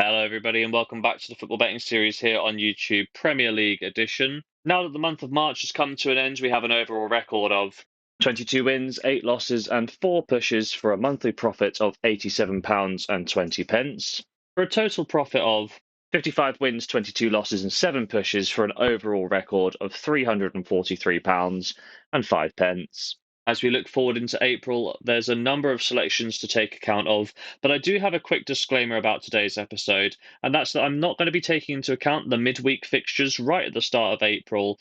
Hello, everybody, and welcome back to the football betting series here on YouTube, Premier League edition. Now that the month of March has come to an end, we have an overall record of 22 wins, 8 losses, and 4 pushes for a monthly profit of £87.20, for a total profit of 55 wins, 22 losses, and 7 pushes for an overall record of £343.05. As we look forward into April, there's a number of selections to take account of, but I do have a quick disclaimer about today's episode, and that's that I'm not going to be taking into account the midweek fixtures right at the start of April.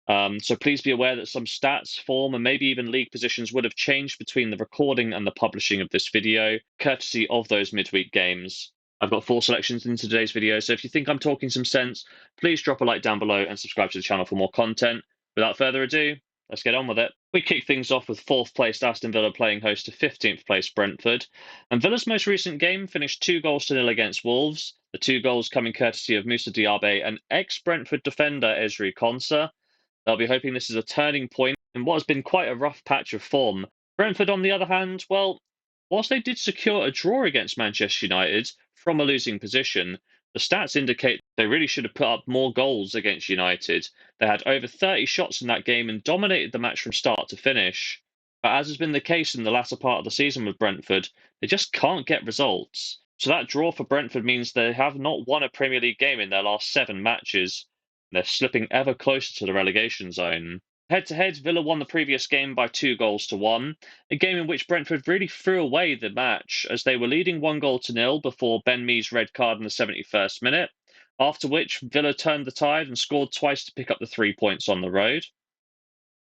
So please be aware that some stats, form, and maybe even league positions would have changed between the recording and the publishing of this video, courtesy of those midweek games. I've got 4 selections in today's video, so if you think I'm talking some sense, please drop a like down below and subscribe to the channel for more content. Without further ado, let's get on with it. We kick things off with 4th placed Aston Villa playing host to 15th placed Brentford. And Villa's most recent game finished 2-0 against Wolves, the 2 goals coming courtesy of Moussa Diaby and ex-Brentford defender Ezri Konsa. They'll be hoping this is a turning point in what has been quite a rough patch of form. Brentford, on the other hand, well, whilst they did secure a draw against Manchester United from a losing position, the stats indicate they really should have put up more goals against United. They had over 30 shots in that game and dominated the match from start to finish. But as has been the case in the latter part of the season with Brentford, they just can't get results. So that draw for Brentford means they have not won a Premier League game in their last 7 matches. They're slipping ever closer to the relegation zone. Head-to-head, Villa won the previous game by 2-1, a game in which Brentford really threw away the match as they were leading 1-0 before Ben Mee's red card in the 71st minute, after which Villa turned the tide and scored twice to pick up the 3 points on the road.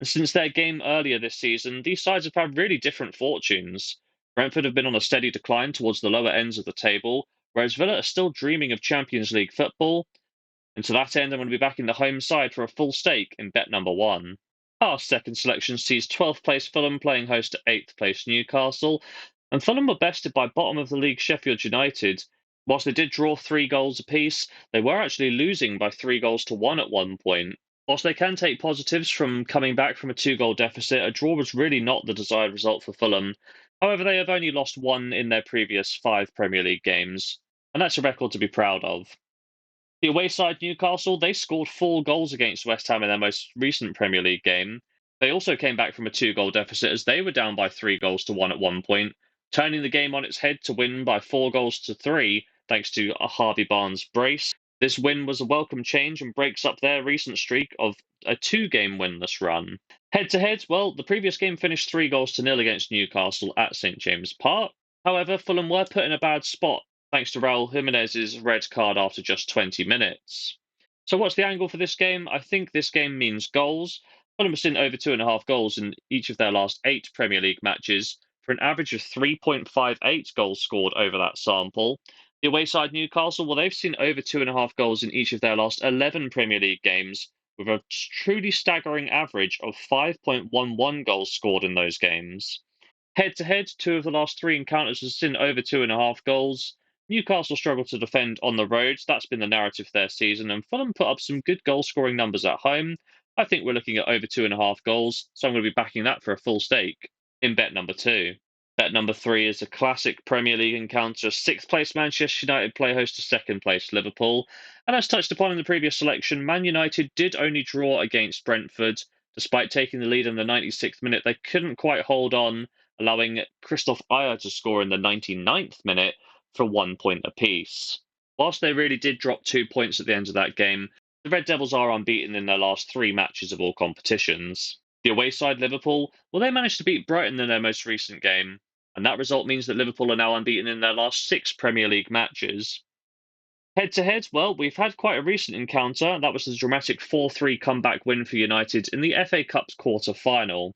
And since their game earlier this season, these sides have had really different fortunes. Brentford have been on a steady decline towards the lower ends of the table, whereas Villa are still dreaming of Champions League football. And to that end, I'm going to be backing the home side for a full stake in bet number 1. Our second selection sees 12th place Fulham playing host to 8th place Newcastle, and Fulham were bested by bottom of the league Sheffield United. Whilst they did draw 3 goals apiece, they were actually losing by 3-1 at one point. Whilst they can take positives from coming back from a 2-goal deficit, a draw was really not the desired result for Fulham. However, they have only lost 1 in their previous 5 Premier League games, and that's a record to be proud of. The away side, Newcastle, they scored 4 goals against West Ham in their most recent Premier League game. They also came back from a 2-goal deficit as they were down by 3-1 at one point, turning the game on its head to win by 4-3 thanks to a Harvey Barnes brace. This win was a welcome change and breaks up their recent streak of a 2-game winless run. Head-to-head, well, the previous game finished 3-0 against Newcastle at St James Park. However, Fulham were put in a bad spot thanks to Raul Jimenez's red card after just 20 minutes. So what's the angle for this game? I think this game means goals. Fulham have seen over 2.5 goals in each of their last 8 Premier League matches, for an average of 3.58 goals scored over that sample. The away side Newcastle, well, they've seen over 2.5 goals in each of their last 11 Premier League games, with a truly staggering average of 5.11 goals scored in those games. Head-to-head, 2 of the last 3 encounters have seen over 2.5 goals. Newcastle struggled to defend on the road. That's been the narrative for their season, and Fulham put up some good goal-scoring numbers at home. I think we're looking at over 2.5 goals, so I'm going to be backing that for a full stake in bet number 2. Bet number 3 is a classic Premier League encounter. 6th place Manchester United play host to 2nd place Liverpool. And as touched upon in the previous selection, Man United did only draw against Brentford. Despite taking the lead in the 96th minute, they couldn't quite hold on, allowing Christoph Ayer to score in the 99th minute for 1 point apiece. Whilst they really did drop 2 points at the end of that game, the Red Devils are unbeaten in their last 3 matches of all competitions. The away side, Liverpool, well, they managed to beat Brighton in their most recent game, and that result means that Liverpool are now unbeaten in their last 6 Premier League matches. Head-to-head, well, we've had quite a recent encounter. That was the dramatic 4-3 comeback win for United in the FA Cup's quarter-final.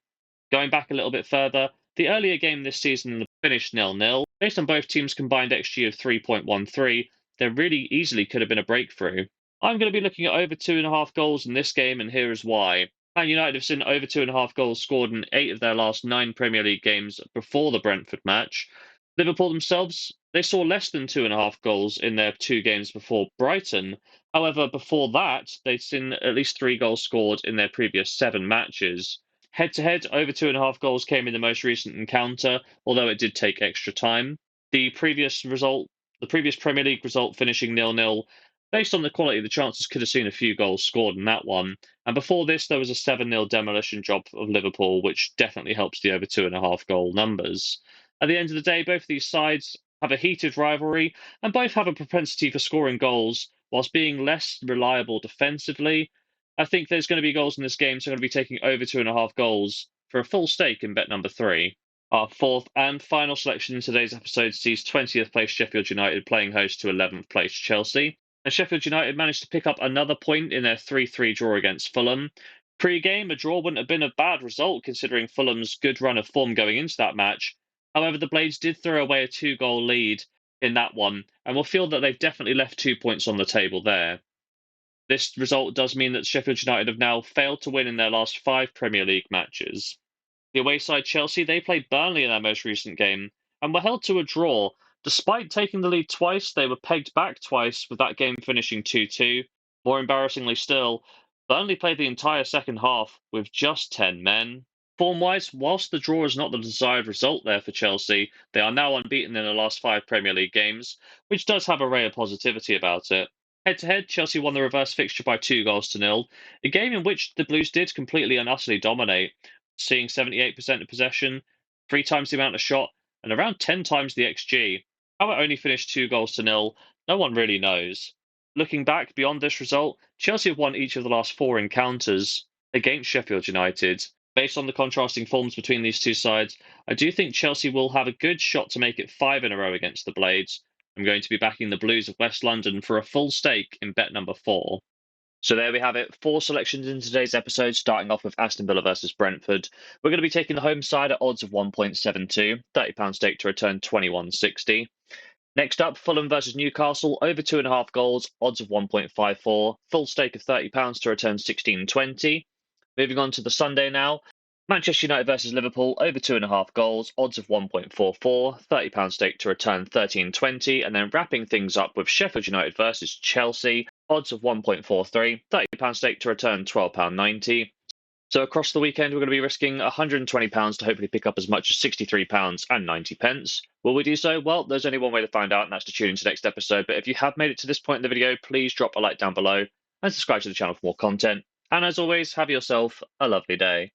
Going back a little bit further, the earlier game this season finished 0-0. Based on both teams' combined XG of 3.13, there really easily could have been a breakthrough. I'm going to be looking at over 2.5 goals in this game, and here is why. Man United have seen over 2.5 goals scored in 8 of their last 9 Premier League games before the Brentford match. Liverpool themselves, they saw less than 2.5 goals in their 2 games before Brighton. However, before that, they'd seen at least 3 goals scored in their previous 7 matches. Head-to-head, over 2.5 goals came in the most recent encounter, although it did take extra time. The previous result, The previous Premier League result finishing 0-0, based on the quality, the chances could have seen a few goals scored in that one. And before this, there was a 7-0 demolition job of Liverpool, which definitely helps the over 2.5 goal numbers. At the end of the day, both of these sides have a heated rivalry and both have a propensity for scoring goals whilst being less reliable defensively. I think there's going to be goals in this game, so I'm going to be taking over 2.5 goals for a full stake in bet number 3. Our fourth and final selection in today's episode sees 20th place Sheffield United playing host to 11th place Chelsea. And Sheffield United managed to pick up another point in their 3-3 draw against Fulham. Pre-game, a draw wouldn't have been a bad result considering Fulham's good run of form going into that match. However, the Blades did throw away a 2-goal lead in that one, and will feel that they've definitely left 2 points on the table there. This result does mean that Sheffield United have now failed to win in their last 5 Premier League matches. The away side Chelsea, they played Burnley in their most recent game and were held to a draw. Despite taking the lead twice, they were pegged back twice, with that game finishing 2-2. More embarrassingly still, Burnley played the entire second half with just 10 men. Form-wise, whilst the draw is not the desired result there for Chelsea, they are now unbeaten in the last 5 Premier League games, which does have a ray of positivity about it. Head-to-head, Chelsea won the reverse fixture by 2-0, a game in which the Blues did completely and utterly dominate, seeing 78% of possession, 3 times the amount of shot, and around 10 times the XG. How it only finished 2-0, no one really knows. Looking back beyond this result, Chelsea have won each of the last 4 encounters against Sheffield United. Based on the contrasting forms between these two sides, I do think Chelsea will have a good shot to make it 5 in a row against the Blades. I'm going to be backing the Blues of West London for a full stake in bet number 4. So there we have it. 4 selections in today's episode, starting off with Aston Villa versus Brentford. We're going to be taking the home side at odds of 1.72, £30 stake to return 21.60. Next up, Fulham versus Newcastle, over 2.5 goals, odds of 1.54, full stake of £30 to return 16.20. Moving on to the Sunday now. Manchester United versus Liverpool, over 2.5 goals, odds of 1.44, £30 stake to return 13.20, and then wrapping things up with Sheffield United versus Chelsea, odds of 1.43, £30 stake to return £12.90. So across the weekend, we're going to be risking £120 to hopefully pick up as much as £63.90. Will we do so? Well, there's only one way to find out, and that's to tune into the next episode. But if you have made it to this point in the video, please drop a like down below and subscribe to the channel for more content. And as always, have yourself a lovely day.